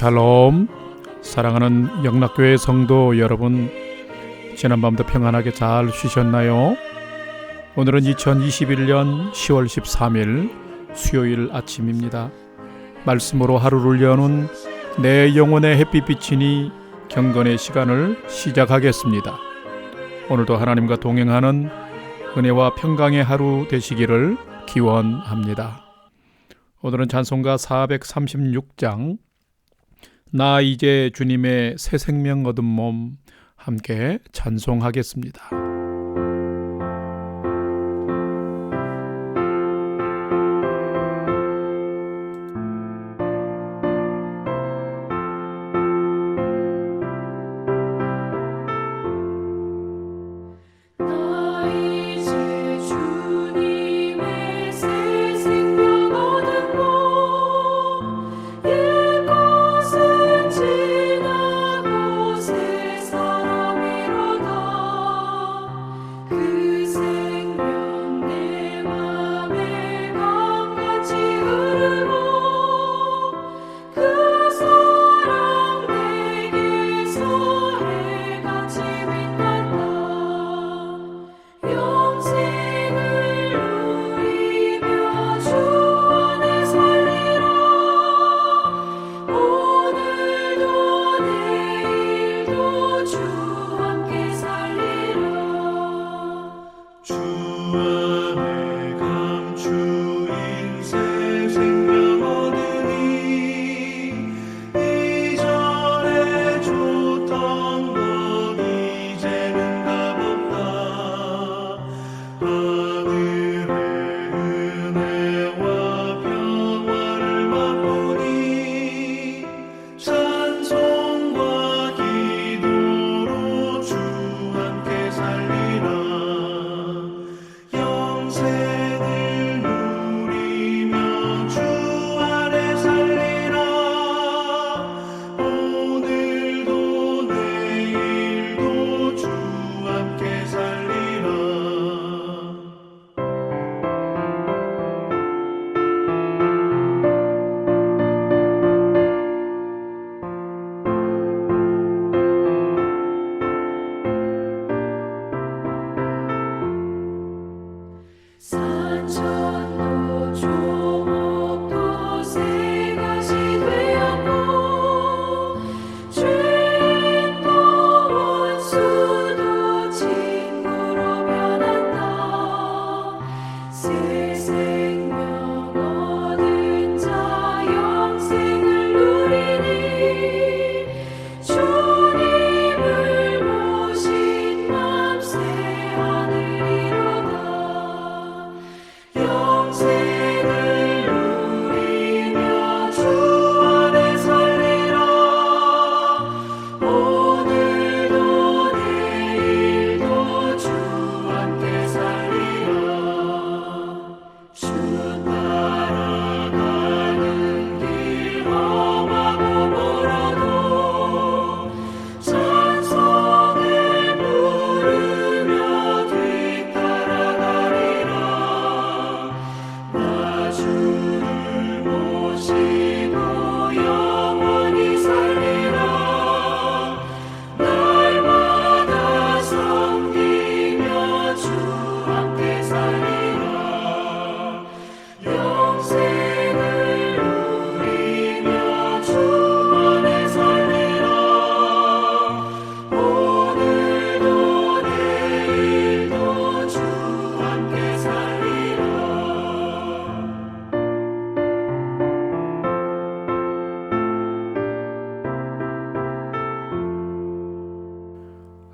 샬롬. 사랑하는 영락교회 성도 여러분, 지난밤도 평안하게 잘 쉬셨나요? 오늘은 2021년 10월 13일 수요일 아침입니다. 말씀으로 하루를 여는 내 영혼의 햇빛 비치니 경건의 시간을 시작하겠습니다. 오늘도 하나님과 동행하는 은혜와 평강의 하루 되시기를 기원합니다. 오늘은 찬송가 436장 나 이제 주님의 새 생명 얻은 몸 함께 찬송하겠습니다.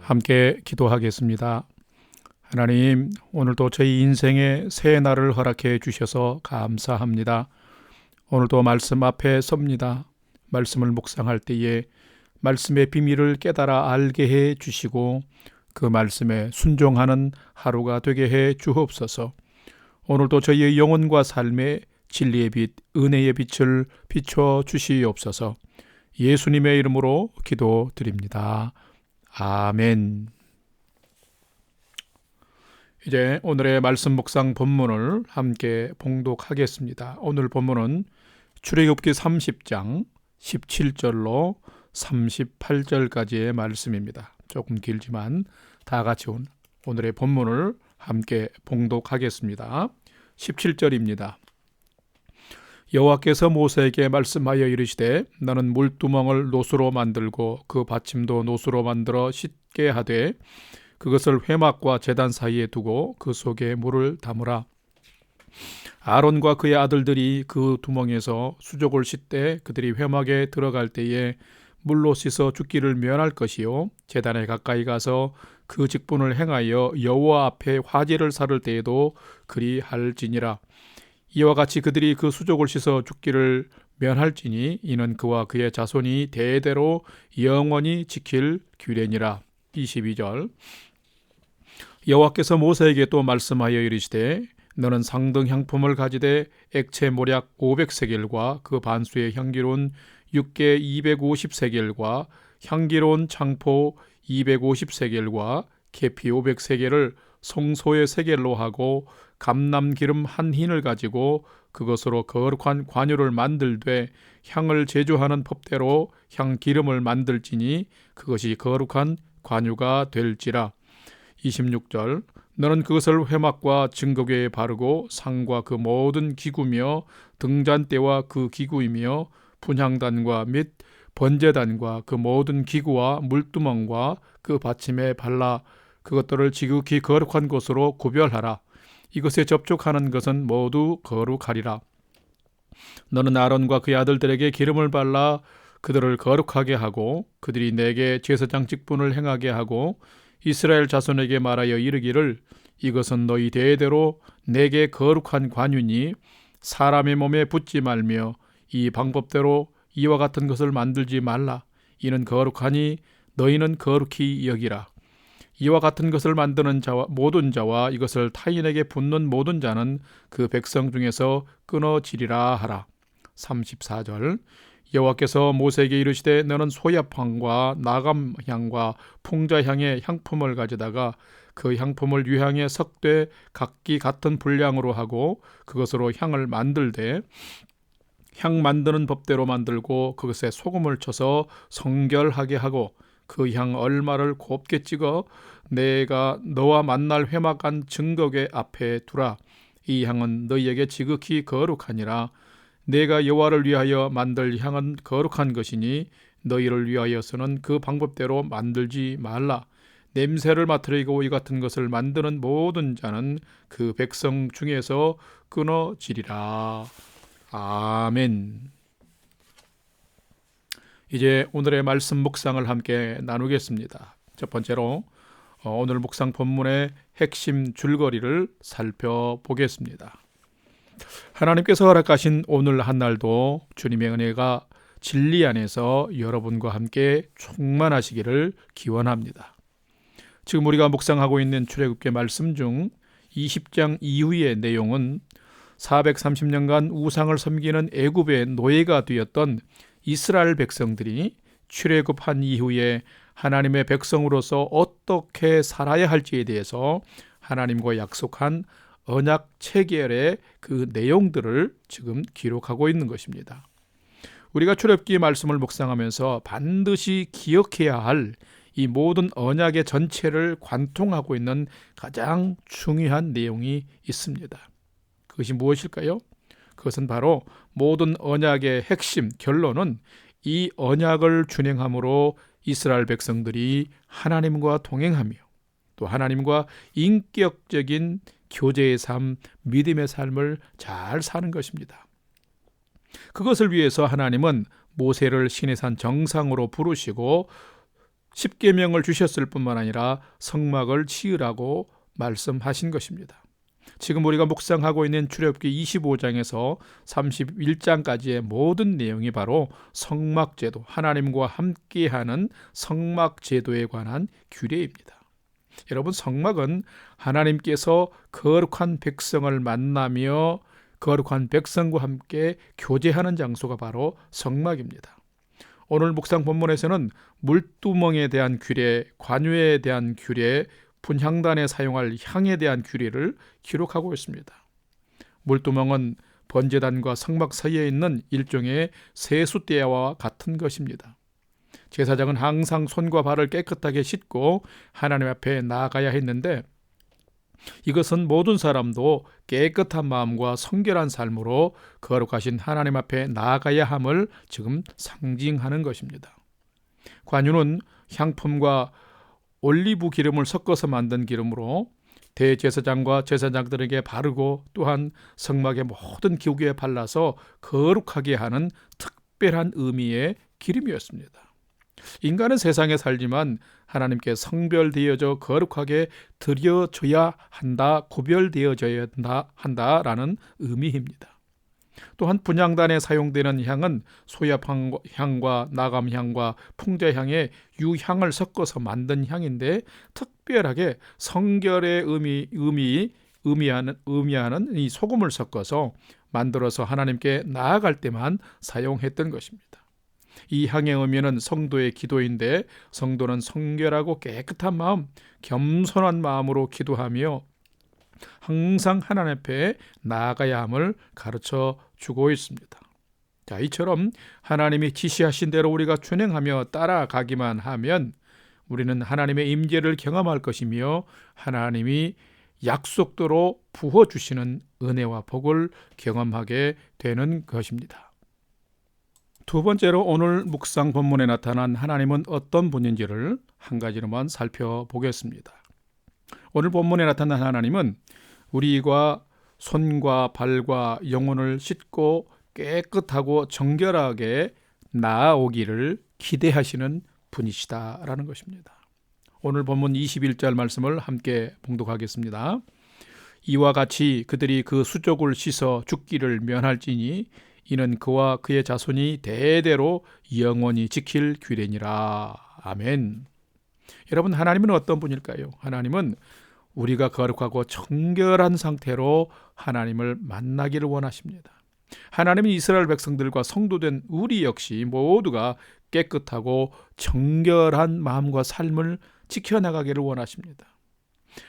함께 기도하겠습니다. 하나님, 오늘도 저희 인생의 새 날을 허락해 주셔서 감사합니다. 오늘도 말씀 앞에 섭니다. 말씀을 묵상할 때에 말씀의 비밀을 깨달아 알게 해 주시고 그 말씀에 순종하는 하루가 되게 해 주옵소서. 오늘도 저희의 영혼과 삶에 진리의 빛, 은혜의 빛을 비춰 주시옵소서. 예수님의 이름으로 기도드립니다. 아멘. 이제 오늘의 말씀 묵상 본문을 함께 봉독하겠습니다. 오늘 본문은 출애굽기 30장 17절로 38절까지의 말씀입니다. 조금 길지만 다 같이 오늘의 본문을 함께 봉독하겠습니다. 17절입니다. 여호와께서 모세에게 말씀하여 이르시되 너는 물두멍을 노수로 만들고 그 받침도 노수로 만들어 씻게 하되 그것을 회막과 제단 사이에 두고 그 속에 물을 담으라. 아론과 그의 아들들이 그 두멍에서 수족을 씻되 그들이 회막에 들어갈 때에 물로 씻어 죽기를 면할 것이요 제단에 가까이 가서 그 직분을 행하여 여호와 앞에 화제를 살을 때에도 그리 할지니라. 이와 같이 그들이 그 수족을 씻어 죽기를 면할지니 이는 그와 그의 자손이 대대로 영원히 지킬 규례니라. 22절. 여호와께서 모세에게 또 말씀하여 이르시되 너는 상등 향품을 가지되 액체 모략 500세겔과 그 반수의 향기로운 육개 250세겔과 향기로운 창포 250세겔과 계피 500세겔을 송소의 세겔로 하고 감람기름 한 흰을 가지고 그것으로 거룩한 관유를 만들되 향을 제조하는 법대로 향기름을 만들지니 그것이 거룩한 관유가 될지라. 26절. 너는 그것을 회막과 증거궤에 바르고 상과 그 모든 기구며 등잔대와 그 기구이며 분향단과 및 번제단과 그 모든 기구와 물두멍과 그 받침에 발라 그것들을 지극히 거룩한 것으로 구별하라. 이것에 접촉하는 것은 모두 거룩하리라. 너는 아론과 그의 아들들에게 기름을 발라 그들을 거룩하게 하고 그들이 내게 제사장 직분을 행하게 하고 이스라엘 자손에게 말하여 이르기를 이것은 너희 대대로 내게 거룩한 관유니 사람의 몸에 붙지 말며 이 방법대로 이와 같은 것을 만들지 말라. 이는 거룩하니 너희는 거룩히 여기라. 이와 같은 것을 만드는 자와 모든 자와 이것을 타인에게 붓는 모든 자는 그 백성 중에서 끊어지리라 하라. 34절. 여호와께서 모세에게 이르시되 너는 소야향과 나감향과 풍자향의 향품을 가져다가 그 향품을 유향에 섞되 각기 같은 분량으로 하고 그것으로 향을 만들되 향 만드는 법대로 만들고 그것에 소금을 쳐서 성결하게 하고 그 향 얼마를 곱게 찍어 내가 너와 만날 회막 안 증거궤 앞에 두라. 이 향은 너희에게 지극히 거룩하니라. 내가 여호와를 위하여 만들 향은 거룩한 것이니 너희를 위하여서는 그 방법대로 만들지 말라. 냄새를 맡으려고 이 같은 것을 만드는 모든 자는 그 백성 중에서 끊어지리라. 아멘. 이제 오늘의 말씀 묵상을 함께 나누겠습니다. 첫 번째로 오늘 묵상 본문의 핵심 줄거리를 살펴보겠습니다. 하나님께서 허락하신 오늘 한 날도 주님의 은혜가 진리 안에서 여러분과 함께 충만하시기를 기원합니다. 지금 우리가 묵상하고 있는 출애굽기 말씀 중 20장 이후의 내용은 430년간 우상을 섬기는 애굽의 노예가 되었던 이스라엘 백성들이 출애굽한 이후에 하나님의 백성으로서 어떻게 살아야 할지에 대해서 하나님과 약속한 언약 체결의 그 내용들을 지금 기록하고 있는 것입니다. 우리가 출애굽기 말씀을 묵상하면서 반드시 기억해야 할 이 모든 언약의 전체를 관통하고 있는 가장 중요한 내용이 있습니다. 그것이 무엇일까요? 그것은 바로 모든 언약의 핵심, 결론은 이 언약을 준행함으로 이스라엘 백성들이 하나님과 동행하며 또 하나님과 인격적인 교제의 삶, 믿음의 삶을 잘 사는 것입니다. 그것을 위해서 하나님은 모세를 시내산 정상으로 부르시고 십계명을 주셨을 뿐만 아니라 성막을 지으라고 말씀하신 것입니다. 지금 우리가 묵상하고 있는 출애굽기 25장에서 31장까지의 모든 내용이 바로 성막제도, 하나님과 함께하는 성막제도에 관한 규례입니다. 여러분, 성막은 하나님께서 거룩한 백성을 만나며 거룩한 백성과 함께 교제하는 장소가 바로 성막입니다. 오늘 묵상 본문에서는 물두멍에 대한 규례, 관유에 대한 규례, 분향단에 사용할 향에 대한 규례를 기록하고 있습니다. 물두멍은 번제단과 성막 사이에 있는 일종의 세숫대야와 같은 것입니다. 제사장은 항상 손과 발을 깨끗하게 씻고 하나님 앞에 나아가야 했는데, 이것은 모든 사람도 깨끗한 마음과 성결한 삶으로 거룩하신 하나님 앞에 나아가야 함을 지금 상징하는 것입니다. 관유는 향품과 올리브 기름을 섞어서 만든 기름으로 대제사장과 제사장들에게 바르고 또한 성막의 모든 기구에 발라서 거룩하게 하는 특별한 의미의 기름이었습니다. 인간은 세상에 살지만 하나님께 성별되어져 거룩하게 드려져야 한다, 구별되어져야 한다라는 의미입니다. 또한 분향단에 사용되는 향은 소엽향과 나감향과 풍자향의 유향을 섞어서 만든 향인데, 특별하게 성결의 의미하는 이 소금을 섞어서 만들어서 하나님께 나아갈 때만 사용했던 것입니다. 이 향의 의미는 성도의 기도인데, 성도는 성결하고 깨끗한 마음, 겸손한 마음으로 기도하며 항상 하나님 앞에 나아가야 함을 가르쳐 주고 있습니다. 자, 이처럼 하나님이 지시하신 대로 우리가 준행하며 따라가기만 하면 우리는 하나님의 임재를 경험할 것이며 하나님이 약속대로 부어주시는 은혜와 복을 경험하게 되는 것입니다. 두 번째로 오늘 묵상 본문에 나타난 하나님은 어떤 분인지를 한 가지로만 살펴보겠습니다. 오늘 본문에 나타난 하나님은 우리가 손과 발과 영혼을 씻고 깨끗하고 정결하게 나아오기를 기대하시는 분이시다라는 것입니다. 오늘 본문 21절 말씀을 함께 봉독하겠습니다. 이와 같이 그들이 그 수족을 씻어 죽기를 면할지니 이는 그와 그의 자손이 대대로 영원히 지킬 규례니라. 아멘. 여러분, 하나님은 어떤 분일까요? 하나님은 우리가 거룩하고 정결한 상태로 하나님을 만나기를 원하십니다. 하나님은 이스라엘 백성들과 성도된 우리 역시 모두가 깨끗하고 정결한 마음과 삶을 지켜나가기를 원하십니다.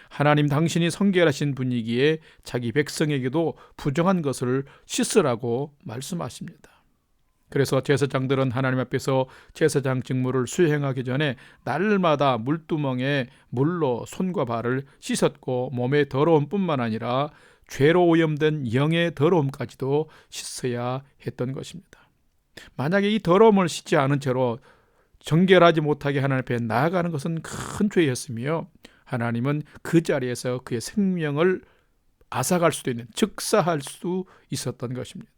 하나님 당신이 성결하신 분이기에 자기 백성에게도 부정한 것을 씻으라고 말씀하십니다. 그래서 제사장들은 하나님 앞에서 제사장 직무를 수행하기 전에 날마다 물두멍에 물로 손과 발을 씻었고, 몸의 더러움 뿐만 아니라 죄로 오염된 영의 더러움까지도 씻어야 했던 것입니다. 만약에 이 더러움을 씻지 않은 채로 정결하지 못하게 하나님 앞에 나아가는 것은 큰 죄였으며, 하나님은 그 자리에서 그의 생명을 앗아갈 수도 있는, 즉사할 수 있었던 것입니다.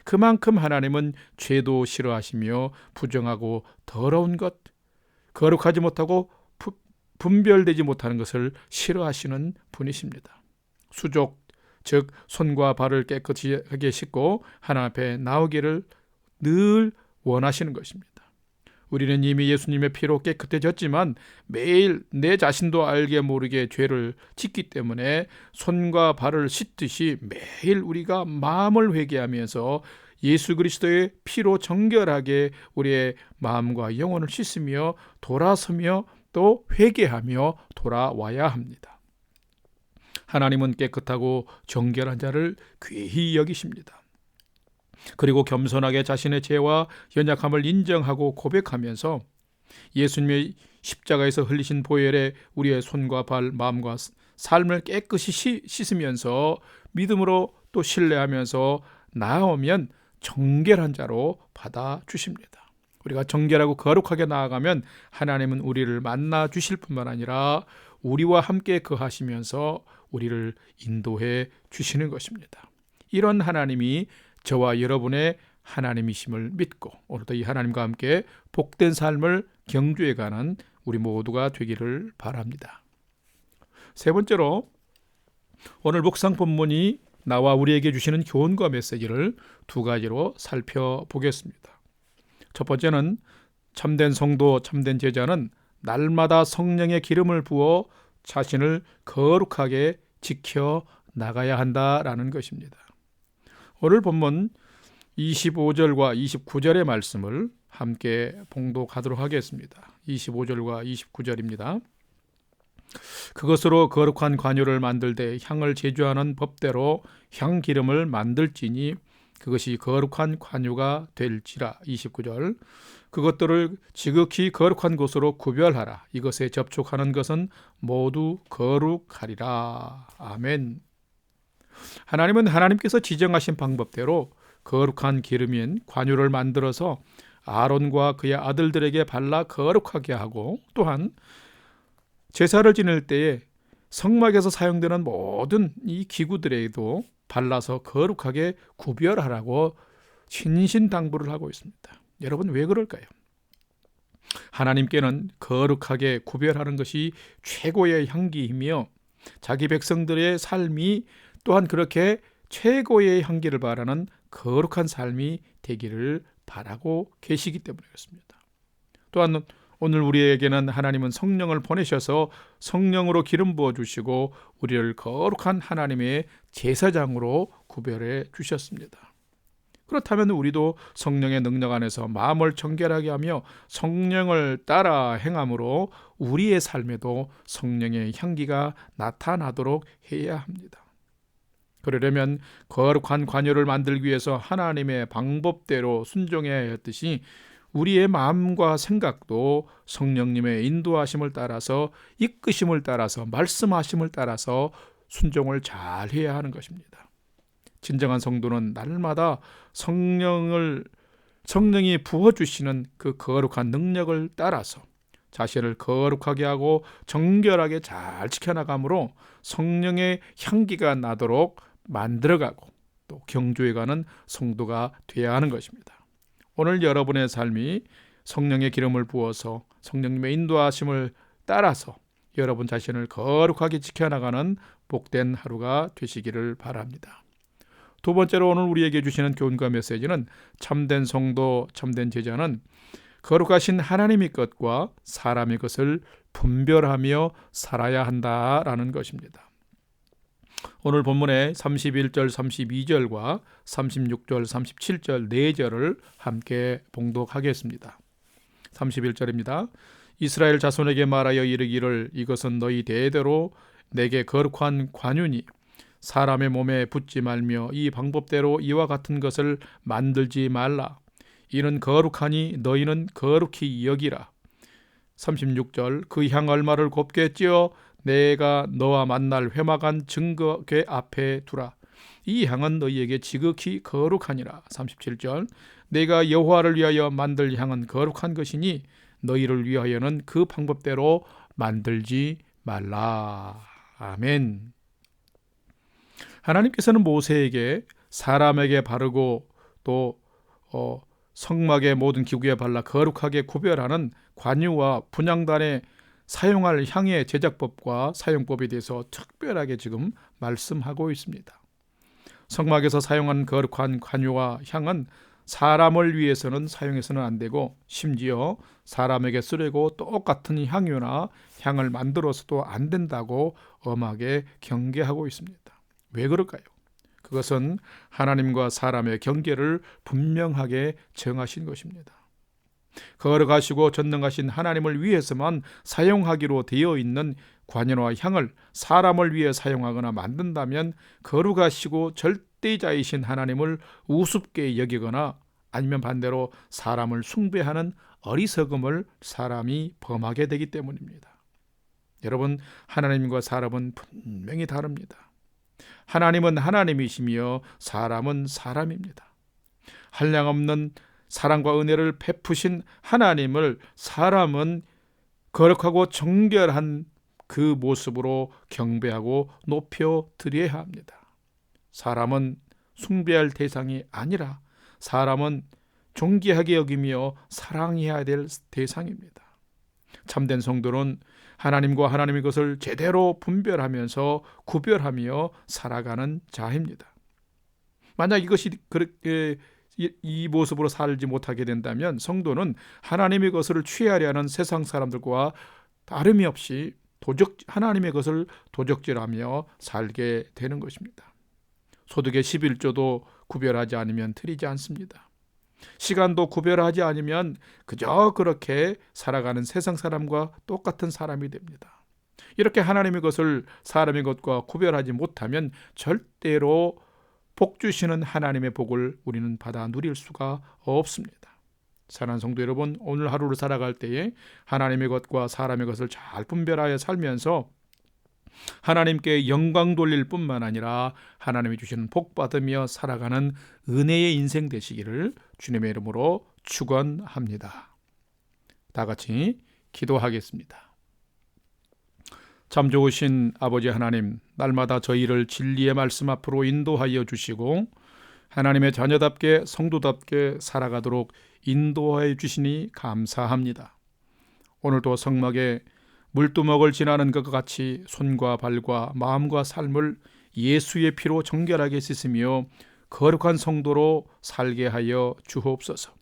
그만큼 하나님은 죄도 싫어하시며 부정하고 더러운 것, 거룩하지 못하고 분별되지 못하는 것을 싫어하시는 분이십니다. 수족, 즉 손과 발을 깨끗하게 씻고 하나님 앞에 나오기를 늘 원하시는 것입니다. 우리는 이미 예수님의 피로 깨끗해졌지만 매일 내 자신도 알게 모르게 죄를 짓기 때문에 손과 발을 씻듯이 매일 우리가 마음을 회개하면서 예수 그리스도의 피로 정결하게 우리의 마음과 영혼을 씻으며 돌아서며 또 회개하며 돌아와야 합니다. 하나님은 깨끗하고 정결한 자를 귀히 여기십니다. 그리고 겸손하게 자신의 죄와 연약함을 인정하고 고백하면서 예수님의 십자가에서 흘리신 보혈에 우리의 손과 발, 마음과 삶을 깨끗이 씻으면서 믿음으로 또 신뢰하면서 나아오면 정결한 자로 받아주십니다. 우리가 정결하고 거룩하게 나아가면 하나님은 우리를 만나 주실 뿐만 아니라 우리와 함께 거하시면서 우리를 인도해 주시는 것입니다. 이런 하나님이 저와 여러분의 하나님이심을 믿고 오늘도 이 하나님과 함께 복된 삶을 경주해가는 우리 모두가 되기를 바랍니다. 세 번째로 오늘 묵상 본문이 나와 우리에게 주시는 교훈과 메시지를 두 가지로 살펴보겠습니다. 첫 번째는 참된 성도, 참된 제자는 날마다 성령의 기름을 부어 자신을 거룩하게 지켜 나가야 한다라는 것입니다. 오늘 본문 25절과 29절의 말씀을 함께 봉독하도록 하겠습니다. 25절과 29절입니다. 그것으로 거룩한 관유를 만들되 향을 제조하는 법대로 향기름을 만들지니 그것이 거룩한 관유가 될지라. 29절 그것들을 지극히 거룩한 곳으로 구별하라. 이것에 접촉하는 것은 모두 거룩하리라. 아멘. 하나님은 하나님께서 지정하신 방법대로 거룩한 기름인 관유를 만들어서 아론과 그의 아들들에게 발라 거룩하게 하고, 또한 제사를 지낼 때에 성막에서 사용되는 모든 이 기구들에도 발라서 거룩하게 구별하라고 신신당부를 하고 있습니다. 여러분, 왜 그럴까요? 하나님께는 거룩하게 구별하는 것이 최고의 향기이며 자기 백성들의 삶이 또한 그렇게 최고의 향기를 바라는 거룩한 삶이 되기를 바라고 계시기 때문에 그렇습니다. 또한 오늘 우리에게는 하나님은 성령을 보내셔서 성령으로 기름 부어주시고 우리를 거룩한 하나님의 제사장으로 구별해 주셨습니다. 그렇다면 우리도 성령의 능력 안에서 마음을 정결하게 하며 성령을 따라 행함으로 우리의 삶에도 성령의 향기가 나타나도록 해야 합니다. 그러려면 거룩한 관유를 만들기 위해서 하나님의 방법대로 순종해야 했듯이 우리의 마음과 생각도 성령님의 인도하심을 따라서, 이끄심을 따라서, 말씀하심을 따라서 순종을 잘 해야 하는 것입니다. 진정한 성도는 날마다 성령이 부어주시는 그 거룩한 능력을 따라서 자신을 거룩하게 하고 정결하게 잘 지켜나가므로 성령의 향기가 나도록 만들어가고 또 경주해가는 성도가 되어야 하는 것입니다. 오늘 여러분의 삶이 성령의 기름을 부어서 성령님의 인도하심을 따라서 여러분 자신을 거룩하게 지켜나가는 복된 하루가 되시기를 바랍니다. 두 번째로 오늘 우리에게 주시는 교훈과 메시지는 참된 성도, 참된 제자는 거룩하신 하나님의 것과 사람의 것을 분별하며 살아야 한다라는 것입니다. 오늘 본문의 31절, 32절과 36절, 37절 4절을 함께 봉독하겠습니다. 31절입니다. 이스라엘 자손에게 말하여 이르기를 이것은 너희 대대로 내게 거룩한 관유니 사람의 몸에 붙지 말며 이 방법대로 이와 같은 것을 만들지 말라. 이는 거룩하니 너희는 거룩히 여기라. 36절 그 향 얼마를 곱게 찌어 내가 너와 만날 회막한 증거궤 앞에 두라. 이 향은 너희에게 지극히 거룩하니라. 37절 내가 여호와를 위하여 만들 향은 거룩한 것이니 너희를 위하여는 그 방법대로 만들지 말라. 아멘. 하나님께서는 모세에게 사람에게 바르고 또 성막의 모든 기구에 발라 거룩하게 구별하는 관유와 분향단에 사용할 향의 제작법과 사용법에 대해서 특별하게 지금 말씀하고 있습니다. 성막에서 사용한 거룩한 관유와 향은 사람을 위해서는 사용해서는 안 되고 심지어 사람에게 쓰려고 똑같은 향유나 향을 만들어서도 안 된다고 엄하게 경계하고 있습니다. 왜 그럴까요? 그것은 하나님과 사람의 경계를 분명하게 정하신 것입니다. 거룩하시고 전능하신 하나님을 위해서만 사용하기로 되어 있는 관유와 향을 사람을 위해 사용하거나 만든다면 거룩하시고 절대자이신 하나님을 우습게 여기거나 아니면 반대로 사람을 숭배하는 어리석음을 사람이 범하게 되기 때문입니다. 여러분, 하나님과 사람은 분명히 다릅니다. 하나님은 하나님이시며 사람은 사람입니다. 한량없는 사랑과 은혜를 베푸신 하나님을 사람은 거룩하고 정결한 그 모습으로 경배하고 높여 드려야 합니다. 사람은 숭배할 대상이 아니라 사람은 존귀하게 여기며 사랑해야 될 대상입니다. 참된 성도는 하나님과 하나님의 것을 제대로 분별하면서 구별하며 살아가는 자입니다. 만약 이것이 그렇게 이 모습으로 살지 못하게 된다면 성도는 하나님의 것을 취하려 하는 세상 사람들과 다름이 없이 하나님의 것을 도적질하며 살게 되는 것입니다. 소득의 11조도 구별하지 않으면 드리지 않습니다. 시간도 구별하지 않으면 그저 그렇게 살아가는 세상 사람과 똑같은 사람이 됩니다. 이렇게 하나님의 것을 사람의 것과 구별하지 못하면 절대로 복 주시는 하나님의 복을 우리는 받아 누릴 수가 없습니다. 사랑하는 성도 여러분, 오늘 하루를 살아갈 때에 하나님의 것과 사람의 것을 잘 분별하여 살면서 하나님께 영광 돌릴 뿐만 아니라 하나님이 주시는 복 받으며 살아가는 은혜의 인생 되시기를 주님의 이름으로 축원합니다. 다 같이 기도하겠습니다. 참 좋으신 아버지 하나님, 날마다 저희를 진리의 말씀 앞으로 인도하여 주시고 하나님의 자녀답게 성도답게 살아가도록 인도하여 주시니 감사합니다. 오늘도 성막에 물두먹을 지나는 것과 같이 손과 발과 마음과 삶을 예수의 피로 정결하게 씻으며 거룩한 성도로 살게 하여 주옵소서.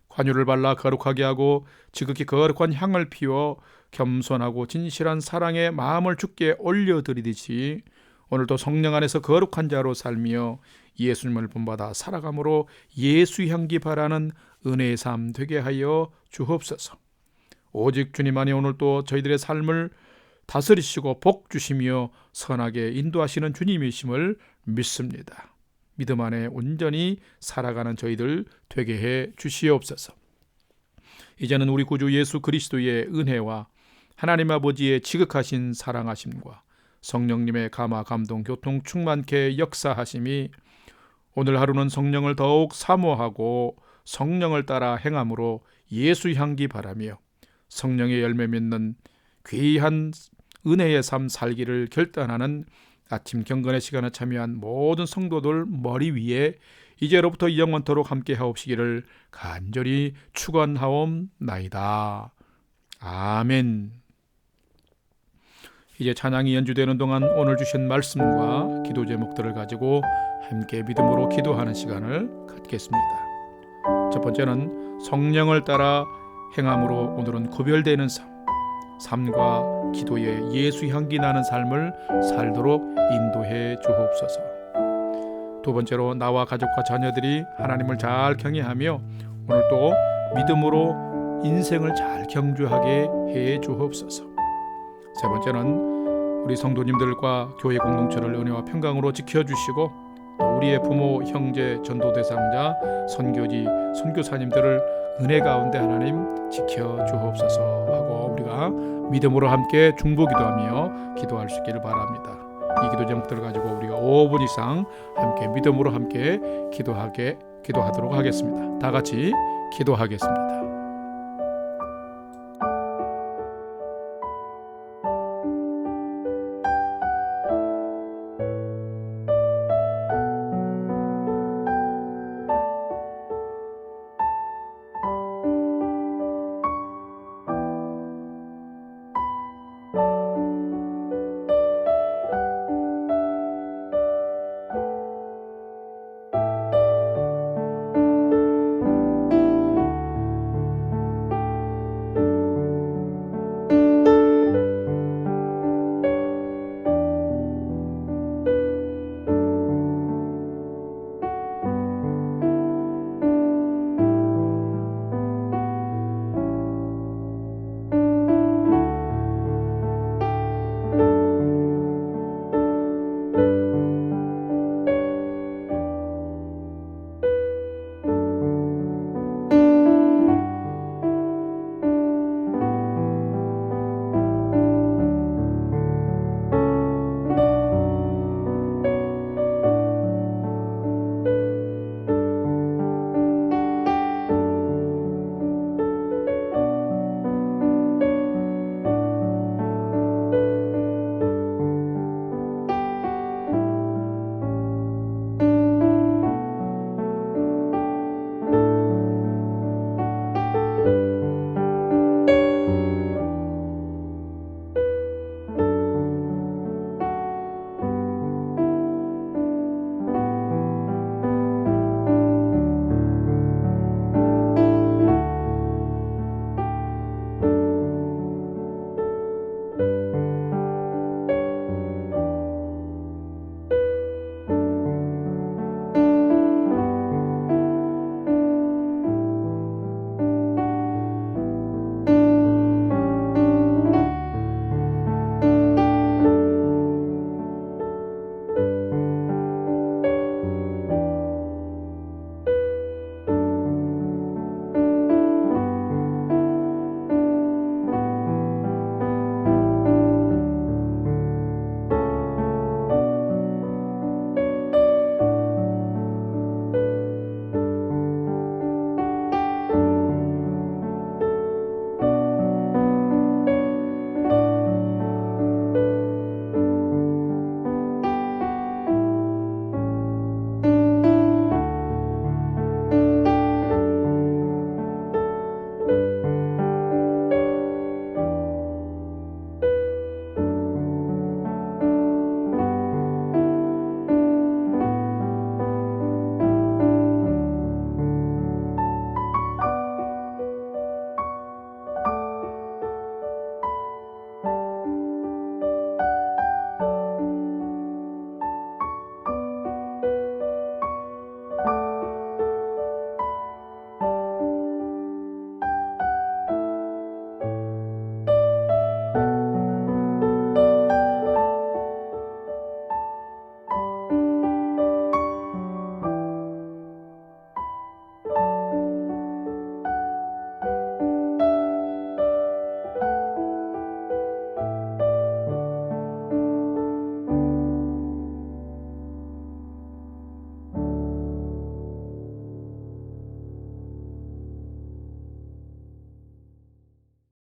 관유를 발라 거룩하게 하고 지극히 거룩한 향을 피워 겸손하고 진실한 사랑의 마음을 주께 올려드리듯이 오늘도 성령 안에서 거룩한 자로 살며 예수님을 본받아 살아감으로 예수 향기 바라는 은혜의 삶 되게 하여 주옵소서. 오직 주님만이 오늘도 저희들의 삶을 다스리시고 복 주시며 선하게 인도하시는 주님이심을 믿습니다. 믿음 안에 온전히 살아가는 저희들 되게 해 주시옵소서. 이제는 우리 구주 예수 그리스도의 은혜와 하나님 아버지의 지극하신 사랑하심과 성령님의 감화 감동 교통 충만케 역사하심이 오늘 하루는 성령을 더욱 사모하고 성령을 따라 행함으로 예수 향기 바라며 성령의 열매 맺는 귀한 은혜의 삶 살기를 결단하는 아침 경건의 시간에 참여한 모든 성도들 머리 위에 이제로부터 영원토록 함께 하옵시기를 간절히 축원하옵나이다. 아멘. 이제 찬양이 연주되는 동안 오늘 주신 말씀과 기도 제목들을 가지고 함께 믿음으로 기도하는 시간을 갖겠습니다. 첫 번째는 성령을 따라 행함으로 오늘은 구별되는 삶과 기도에 예수 향기 나는 삶을 살도록 인도해 주옵소서. 두 번째로 나와 가족과 자녀들이 하나님을 잘 경외하며 오늘 또 믿음으로 인생을 잘 경주하게 해 주옵소서. 세 번째는 우리 성도님들과 교회 공동체를 은혜와 평강으로 지켜주시고 또 우리의 부모, 형제, 전도 대상자, 선교지, 선교사님들을 은혜 가운데 하나님 지켜주옵소서 하고 우리가 믿음으로 함께 중보기도하며 기도할 수 있기를 바랍니다. 이 기도 제목들을 가지고 우리가 5분 이상 함께 믿음으로 함께 기도하도록 하겠습니다. 다 같이 기도하겠습니다.